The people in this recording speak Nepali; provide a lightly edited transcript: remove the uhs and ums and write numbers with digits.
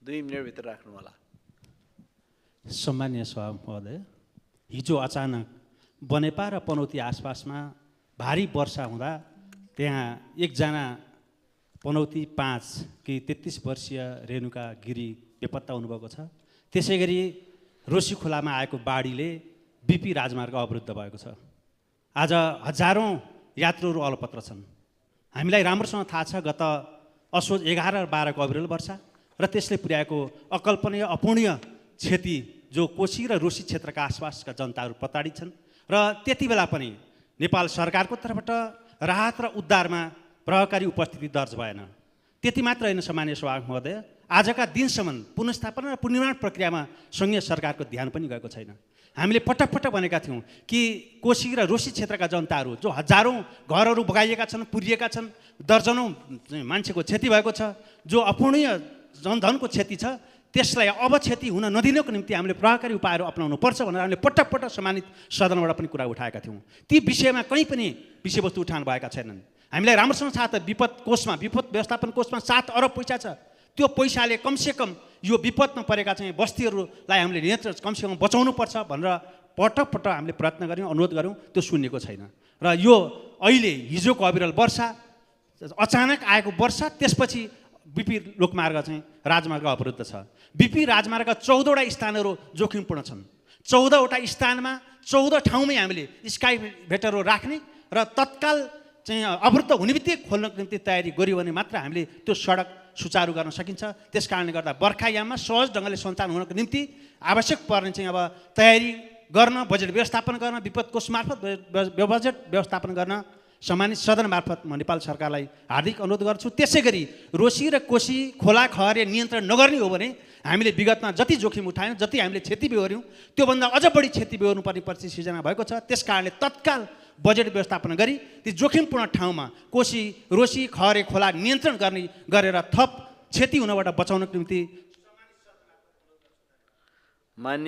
2 मिनेटभित्र राख्नु होला। सम्मानीय सभामुख महोदय, हिजो अचानक बनेपा र पनौती आसपासमा भारी वर्षा हुँदा त्यहाँ एकजना पनौती 5 कि 33 वर्षीय रेणुका गिरी बेपत्ता हुनुभएको छ। त्यसै गरी रोशी खोलामा आएको बाढीले बिपी राजमार्ग अवरुद्ध भएको छ। आज हजारौं यात्रुहरू अलपत्र छन्। हामीलाई राम्रोसँग थाहा छ गत असोज 11 र 12 को अविरल वर्षा र त्यसले पुर्याएको अकल्पनीय अपूर्णीय क्षति जो कोशी र रोशी क्षेत्रका आसपासका जनताहरू प्रताडित छन् र त्यति बेला पनि नेपाल सरकारको तर्फबाट राहत र उद्धारमा प्रभावकारी उपस्थिति दर्ज भएन। त्यति मात्र होइन सम्मानीय सभामुख महोदय, आजका दिनसम्म पुनर्स्थापना र पुनर्निर्माण प्रक्रियामा सङ्घीय सरकारको ध्यान पनि गएको छैन। हामीले पटक पटक भनेका थियौँ कि कोशी र रोशी क्षेत्रका जनताहरू जो हजारौं घरहरू बगाइएका छन्, पुरिएका छन्, दर्जनौं मान्छेको क्षति भएको छ, जो अपूर्णीय जनधनको क्षति छ, त्यसलाई अब क्षति हुन नदिनको निम्ति हामीले प्रभावकारी उपायहरू अपनाउनु पर्छ भनेर हामीले पटक पटक सम्मानित सदनबाट पनि कुरा उठाएका थियौँ। ती विषयमा कहीँ पनि विषयवस्तु उठाउनु भएका छैनन्। हामीलाई राम्रोसँग थाहा छ विपद व्यवस्थापन कोषमा 7 अरब पैसा छ। त्यो पैसाले कमसेकम यो विपदमा परेका चाहिँ बस्तीहरूलाई हामीले नियन्त्रण कमसेकम बचाउनु पर्छ भनेर पटक पटक हामीले प्रयत्न गऱ्यौँ, अनुरोध गऱ्यौँ, त्यो सुनिएको छैन। र यो अहिले हिजोको अविरल वर्षा, अचानक आएको वर्षा, त्यसपछि बिपी लोकमार्ग चाहिँ राजमार्ग अवरुद्ध छ। बिपी राजमार्गका 14 वटा स्थानहरू जोखिमपूर्ण छन्। 14 वटा स्थानमा 14 ठाउँमै हामीले स्काई भेटरहरू राख्ने र तत्काल चाहिँ अवरुद्ध हुने बित्तिकै खोल्नको निम्ति तयारी गऱ्यो भने मात्र हामीले त्यो सडक सुचारू गर्न सकिन्छ। त्यस कारणले गर्दा बर्खायाममा सहज ढङ्गले सञ्चालन हुनको निम्ति आवश्यक पर्ने चाहिँ अब तयारी गर्न, बजेट व्यवस्थापन गर्न, विपद कोष मार्फत बजेट व्यवस्थापन गर्न सम्मानित सदन मार्फत म नेपाल सरकारलाई हार्दिक अनुरोध गर्छु। त्यसै गरी रोशी र कोशी खोला खहरे नियन्त्रण नगर्ने हो भने हामीले विगतमा जति जोखिम उठायौँ, जति हामीले क्षति बेहोर्यौँ, त्योभन्दा अझ बढी क्षति बेहोर्नु पर्ने परिस्थिति सिर्जना भएको छ। त्यस कारणले तत्काल बजेट व्यवस्थापन गरी ती जोखिमपूर्ण ठाउँमा कोशी, रोशी, खहरे खोला नियन्त्रण गरेर थप क्षति हुनबाट बचाउनको निम्ति मान्य